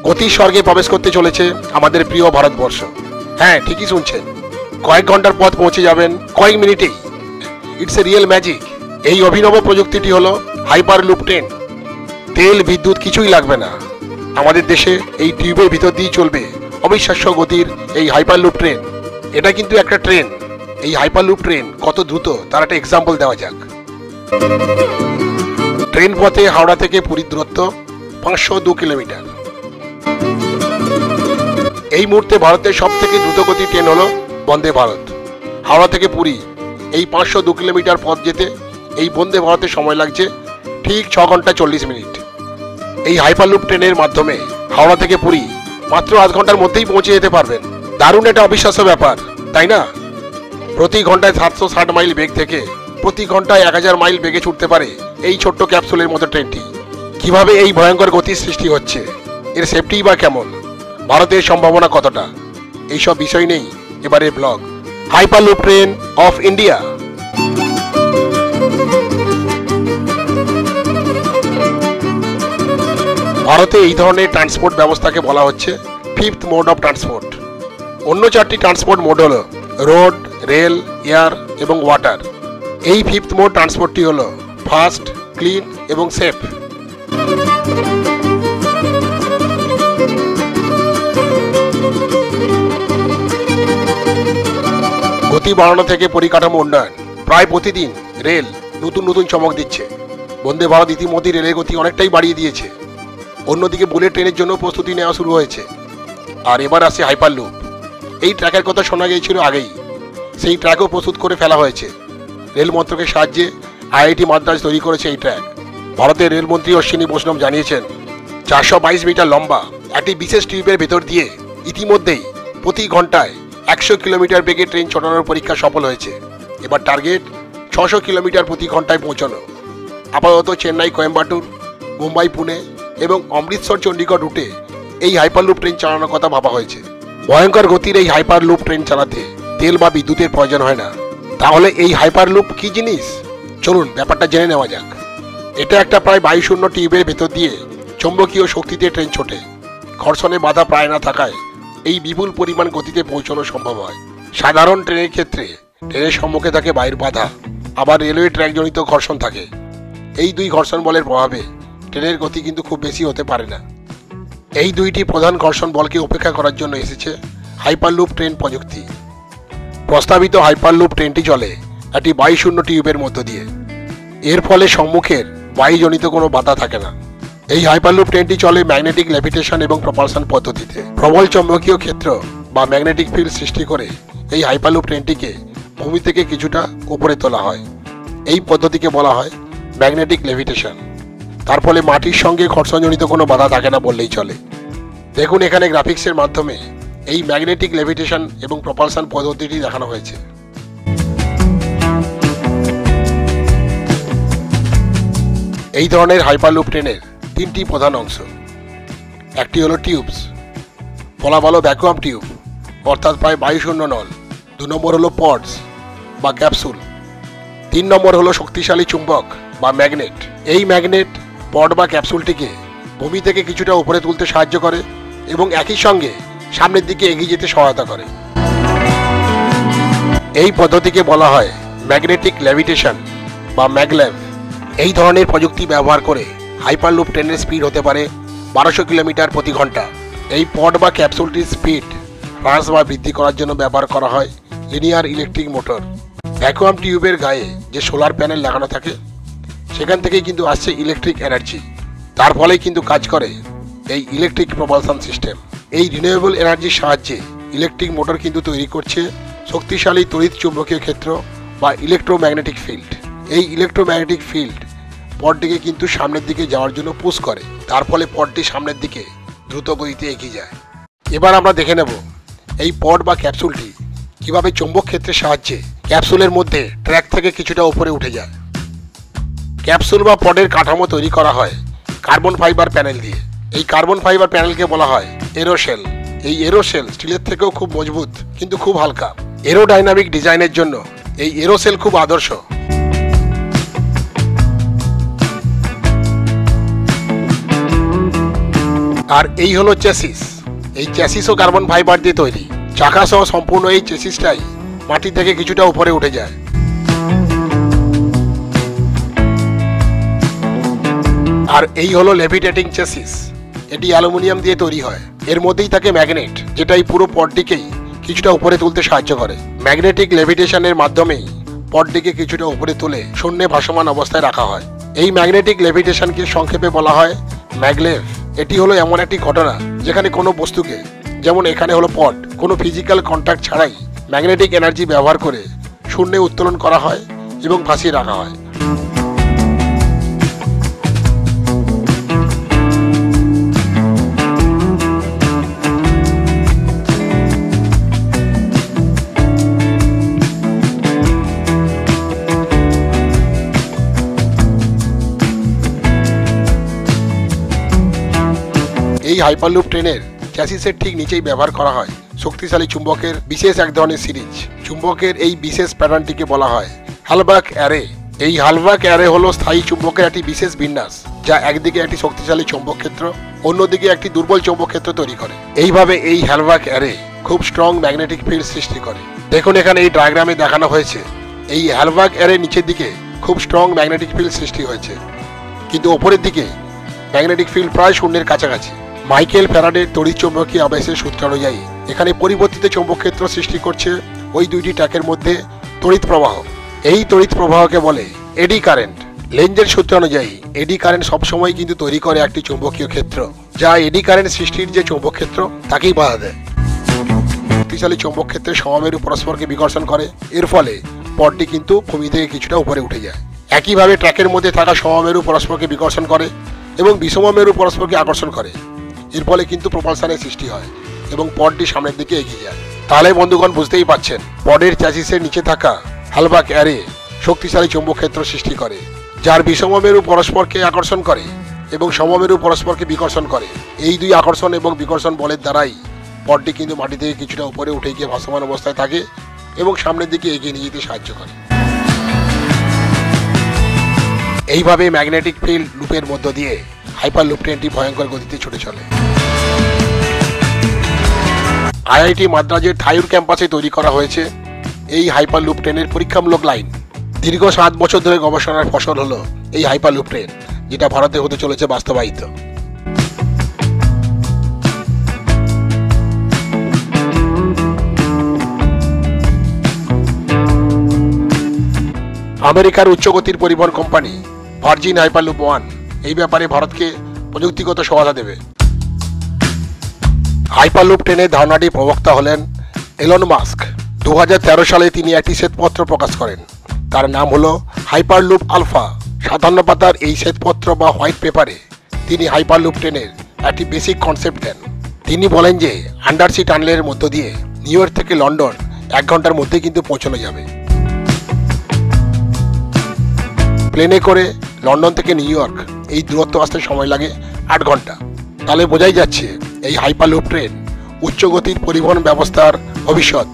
গতির স্বর্গে প্রবেশ করতে চলেছে আমাদের প্রিয় ভারতবর্ষ। হ্যাঁ, ঠিকই শুনছেন, কয়েক ঘন্টার পথ পৌঁছে যাবেন কয়েক মিনিটেই। It's a real magic. এই অভিনব প্রযুক্তিটি হলো হাইপার লুপ ট্রেন। তেল বিদ্যুৎ কিছুই লাগবে না। আমাদের দেশে এই টিউবের ভিতর দিয়ে চলবে অবিশ্বাস্য গতির এই হাইপার লুপ ট্রেন। এটা কিন্তু একটা ট্রেন। এই হাইপার লুপ ট্রেন কত দ্রুত তার একটা এক্সাম্পল দেওয়া যাক। ট্রেন পথে হাওড়া থেকে পুরীর দূরত্ব 502 কিলোমিটার। এই মুহূর্তে ভারতের সব থেকে দ্রুতগতির ট্রেন হলো বন্দে ভারত। হাওড়া থেকে পুরী এই 502 কিলোমিটার পথ যেতে এই বন্দে ভারতের সময় লাগছে ঠিক 6 ঘন্টা 40 মিনিট। এই হাইপারলুপ ট্রেনের মাধ্যমে হাওড়া থেকে পুরী মাত্র 8 ঘন্টার মধ্যেই পৌঁছে যেতে পারবেন। দারুণ একটা অবিশ্বাস্য ব্যাপার, তাই না? প্রতি ঘন্টায় 760 মাইল বেগ থেকে প্রতি ঘন্টায় 1000 মাইল বেগে ছুটতে পারে এই ছোট্ট ক্যাপসুলের মতো ট্রেনটি। কিভাবে এই ভয়ঙ্কর গতির সৃষ্টি হচ্ছে, এর সেফটি বা কেমন, ভারতের সম্ভাবনা কতটা, এইসব বিষয় নেই এবারে blog hyperloop train of India. ভারতে এই ধরনের ট্রান্সপোর্ট ব্যবস্থাকে বলা হচ্ছে ফিফথ মোড অফ ট্রান্সপোর্ট। অন্য 4টি ট্রান্সপোর্ট মোড হলো রোড, রেল, এয়ার এবং ওয়াটার। এই ফিফথ মোড ট্রান্সপোর্টটি হলো ফাস্ট, ক্লিন এবং সেফ। গতি বাড়ানো থেকে পরিকাঠামো উন্নয়ন, প্রায় প্রতিদিন রেল নতুন নতুন চমক দিচ্ছে। বন্দে ভারত ইতিমধ্যে রেলের গতি অনেকটাই বাড়িয়ে দিয়েছে। অন্যদিকে বুলেট ট্রেনের জন্য প্রস্তুতি নেওয়া শুরু হয়েছে। আর এবার আসে হাইপারলুপ। এই ট্র্যাকের কথা শোনা গিয়েছিল আগেই, সেই ট্র্যাকও প্রস্তুত করে ফেলা হয়েছে। রেল মন্ত্রকের সাহায্যে আইআইটি মাদ্রাজ তৈরি করেছে এই ট্র্যাক। ভারতের রেলমন্ত্রী অশ্বিনী বৈষ্ণব জানিয়েছেন 422 মিটার লম্বা একটি বিশেষ টিউবের ভেতর দিয়ে ইতিমধ্যেই প্রতি ঘন্টায় 100 কিলোমিটার বেগে ট্রেন চলানোর পরীক্ষা সফল হয়েছে। এবার টার্গেট 600 কিলোমিটার প্রতি ঘন্টায় পৌঁছানো। আপাতত চেন্নাই, কোয়েম্বাটুর, মুম্বাই, পুনে এবং অমৃতসর, চণ্ডীগড় রুটে এই হাইপারলুপ ট্রেন চালানোর কথা ভাবা হয়েছে। ভয়ঙ্কর গতির এই হাইপারলুপ ট্রেন চালাতে তেল বা বিদ্যুতের প্রয়োজন হয় না। তাহলে এই হাইপারলুপ কি জিনিস, চলুন ব্যাপারটা জেনে নেওয়া যাক। এটা একটা প্রায় বায়ুশূন্য টিউবের ভেতর দিয়ে চৌম্বকীয় শক্তিতে ট্রেন ছোটে। ঘর্ষণে বাধা প্রায় না থাকায় এই বিপুল পরিমাণ গতিতে পৌঁছানো সম্ভব হয়। সাধারণ ট্রেনের ক্ষেত্রে ট্রেনের সম্মুখে থাকে বায়ুর বাধা, আবার রেলওয়ে ট্র্যাকজনিত ঘর্ষণ থাকে। এই দুই ঘর্ষণ বলের প্রভাবে ট্রেনের গতি কিন্তু খুব বেশি হতে পারে না। এই দুইটি প্রধান ঘর্ষণ বলকে উপেক্ষা করার জন্য এসেছে হাইপারলুপ ট্রেন প্রযুক্তি। প্রস্তাবিত হাইপারলুপ ট্রেনটি চলে একটি বায়ুশূন্য টিউবের মধ্য দিয়ে। এর ফলে সম্মুখের বায়ুজনিত কোনো বাধা থাকে না। এই হাইপারলুপ ট্রেনটি চলে ম্যাগনেটিক লেভিটেশন এবং প্রপালশন পদ্ধতিতে। প্রবল চৌম্বকীয় ক্ষেত্র বা ম্যাগনেটিক ফিল্ড সৃষ্টি করে এই হাইপারলুপ ট্রেনটিকে ভূমি থেকে কিছুটা উপরে তোলা হয়। এই পদ্ধতিকে বলা হয় ম্যাগনেটিক লেভিটেশন। তার ফলে মাটির সঙ্গে ঘর্ষণজনিত কোনো বাধা থাকে না বললেই চলে। দেখুন এখানে গ্রাফিক্সের মাধ্যমে এই ম্যাগনেটিক লেভিটেশন এবং প্রপালশন পদ্ধতিটি দেখানো হয়েছে। এই ধরনের হাইপারলুপ ট্রেনের 3টি প্রধান অংশ। একটি হলো টিউবস, বলা ভালো ভ্যাকুয়াম টিউব, অর্থাৎ প্রায় বায়ুশূন্য নল। 2 নম্বর হলো পডস বা ক্যাপসুল। 3 নম্বর হলো শক্তিশালী চুম্বক বা ম্যাগনেট। এই ম্যাগনেট পড বা ক্যাপসুলটিকে ভূমি থেকে কিছুটা উপরে তুলতে সাহায্য করে এবং একই সঙ্গে সামনের দিকে এগিয়ে যেতে সহায়তা করে। এই পদ্ধতিকে বলা হয় ম্যাগনেটিক লেভিটেশন বা ম্যাগলেভ। এই ধরনের প্রযুক্তি ব্যবহার করে হাইপারলুপ ট্রেনের স্পিড হতে পারে 1200 কিলোমিটার প্রতি ঘন্টা। এই পড বা ক্যাপসুলটির স্পিড হ্রাস বা বৃদ্ধি করার জন্য ব্যবহার করা হয় লিনিয়ার ইলেকট্রিক মোটর। ভ্যাকুয়াম টিউবের গায়ে যে সোলার প্যানেল লাগানো থাকে সেখান থেকেই কিন্তু আসছে ইলেকট্রিক এনার্জি। তার ফলেই কিন্তু কাজ করে এই ইলেকট্রিক প্রপালশন সিস্টেম। এই রিনিউয়েবল এনার্জির সাহায্যে ইলেকট্রিক মোটর কিন্তু তৈরি করছে শক্তিশালী তড়িৎ চুম্বকীয় ক্ষেত্র বা ইলেকট্রোম্যাগনেটিক ফিল্ড। এই ইলেকট্রোম্যাগনেটিক ফিল্ড পডটিকে কিন্তু সামনের দিকে যাওয়ার জন্য পুশ করে। তার ফলে পডটি সামনের দিকে দ্রুত গতিতে এগিয়ে যায়। এবার আমরা দেখে নেব এই পড বা ক্যাপসুলটি কিভাবে চৌম্বক ক্ষেত্রের সাহায্যে ক্যাপসুলের মধ্যে ট্র্যাক থেকে কিছুটা উপরে উঠে যায়। ক্যাপসুল বা পডের কাঠামো তৈরি করা হয় কার্বন ফাইবার প্যানেল দিয়ে। এই কার্বন ফাইবার প্যানেলকে বলা হয় এরোশেল। এই এরোশেল স্টিলের থেকেও খুব মজবুত কিন্তু খুব হালকা। এরোডাইনামিক ডিজাইনের জন্য এই এরোশেল খুব আদর্শ। আর এই হলো চেসিস। এই চেসিসও কার্বন ফাইবার দিয়ে তৈরি। চাকা সহ সম্পূর্ণ এই চেসিসটাই মাটি থেকে কিছুটা উপরে উঠে যায়। আর এই হলো লেভিটেটিং চেসিস। এটি অ্যালুমিনিয়াম দিয়ে তৈরি হয়। এর মধ্যেই থাকে ম্যাগনেট, যেটা এই পুরো পডটিকেই কিছুটা উপরে তুলতে সাহায্য করে। ম্যাগনেটিক লেভিটেশনের মাধ্যমেই পডটিকে কিছুটা উপরে তুলে শূন্যে ভাসমান অবস্থায় রাখা হয়। এই ম্যাগনেটিক লেভিটেশনকে সংক্ষেপে বলা হয় ম্যাগলেভ। এটি হলো এমন একটি ঘটনা যেখানে কোনো বস্তুকে, যেমন এখানে হলো পড, কোনো ফিজিক্যাল কন্ট্যাক্ট ছাড়াই ম্যাগনেটিক এনার্জি ব্যবহার করে শূন্যে উত্তোলন করা হয় এবং ভাসিয়ে রাখা হয়। এই হাইপারলুপ ট্রেনের চ্যাসিসের ঠিক নিচেই ব্যবহার করা হয় শক্তিশালী চুম্বকের বিশেষ এক ধরনের সিরিজ। চুম্বকের এই বিশেষ প্যাটার্নটিকে বলা হয় হালবার্গ অ্যারে। এই হালবার্গ অ্যারে হলো স্থায়ী চুম্বকের একটি বিশেষ বিন্যাস, যা একদিকে একটি শক্তিশালী চৌম্বক ক্ষেত্র, অন্যদিকে একটি দুর্বল চৌম্বক ক্ষেত্র তৈরি করে। এইভাবে এই হালবার্গ অ্যারে খুব স্ট্রং ম্যাগনেটিক ফিল্ড সৃষ্টি করে। দেখুন এখানে এই ডায়াগ্রামে দেখানো হয়েছে এই হালবার্গ অ্যারে নিচের দিকে খুব স্ট্রং ম্যাগনেটিক ফিল্ড সৃষ্টি হয়েছে, কিন্তু ওপরের দিকে ম্যাগনেটিক ফিল্ড প্রায় শূন্যের কাছাকাছি। মাইকেল ফ্যারাডের তড়িৎচুম্বকীয় আবেশের সূত্র অনুযায়ী এখানে পরিবর্তিত চৌম্বক ক্ষেত্র সৃষ্টি করছে ওই দুইটি ট্র্যাকের মধ্যে তড়িৎ প্রবাহ। এই তড়িৎ প্রবাহকে বলে এডি কারেন্ট। লেঞ্জের সূত্র অনুযায়ী এডি কারেন্ট সবসময় কিন্তু তৈরি করে একটি চৌম্বকীয় ক্ষেত্র, যা এডি কারেন্ট সৃষ্টির যে চৌম্বক ক্ষেত্র তাকেই বাধা দেয়। শক্তিশালী চৌম্বক ক্ষেত্রে সমমেরু পরস্পরকে বিকর্ষণ করে, এর ফলে পডটি কিন্তু ভূমি থেকে কিছুটা উপরে উঠে যায়। একইভাবে ট্র্যাকের মধ্যে থাকা সমমেরু পরস্পরকে বিকর্ষণ করে এবং বিষমমেরু পরস্পরকে আকর্ষণ করে, এর ফলে কিন্তু প্রপালশনের সৃষ্টি হয় এবং পডটি সামনের দিকে এগিয়ে যায়। তাহলে বন্ধুগণ বুঝতেই পাচ্ছেন, পডের চ্যাসিসের নিচে থাকা হালবার্গ অ্যারে শক্তিশালী চৌম্বক ক্ষেত্র সৃষ্টি করে, যার বিষমমেরু পরস্পরকে আকর্ষণ করে এবং সমমেরু পরস্পরকে বিকর্ষণ করে। এই দুই আকর্ষণ এবং বিকর্ষণ বলের দ্বারাই পডটি কিন্তু মাটি থেকে কিছুটা উপরে উঠে গিয়ে ভাসমান অবস্থায় থাকে এবং সামনের দিকে এগিয়ে নিয়ে যেতে সাহায্য করে। এইভাবে ম্যাগনেটিক ফিল্ড লুপের মধ্য দিয়ে হাইপারলুপ ট্রেনটি ভয়ঙ্কর গতিতে ছুটে চলে। আইআইটি মাদ্রাজের থাইউর ক্যাম্পাসে তৈরি করা হয়েছে এই হাইপারলুপ ট্রেনের পরীক্ষামূলক লাইন। দীর্ঘ 7 বছর ধরে গবেষণার ফসল হলো এই হাইপারলুপ ট্রেন, যেটা ভারতে হতে চলেছে বাস্তবায়িত। আমেরিকার উচ্চগতির পরিবহন কোম্পানি ভার্জিন হাইপারলুপ 1 এই ব্যাপারে ভারতকে প্রযুক্তিগত সহায়তা দেবে। হাইপারলুপ ট্রেনের ধারণাটি প্রবক্তা হলেন এলন মাস্ক। 2013 সালে তিনি একটি শ্বেতপত্র প্রকাশ করেন, তার নাম হলো হাইপারলুপ আলফা। 57 পাতার এই শ্বেতপত্র বা হোয়াইট পেপারে তিনি হাইপারলুপ ট্রেনের একটি বেসিক কনসেপ্ট দেন। তিনি বলেন যে আন্ডারসি টানেলের মধ্য দিয়ে নিউ ইয়র্ক থেকে লন্ডন 1 ঘন্টার মধ্যে কিন্তু পৌঁছানো যাবে। প্লেনে করে লন্ডন থেকে নিউ ইয়র্ক এই দূরত্ব আসতে সময় লাগে 8 ঘন্টা। তাহলে বোঝাই যাচ্ছে এই হাইপারলুপ ট্রেন উচ্চগতির পরিবহন ব্যবস্থার ভবিষ্যৎ।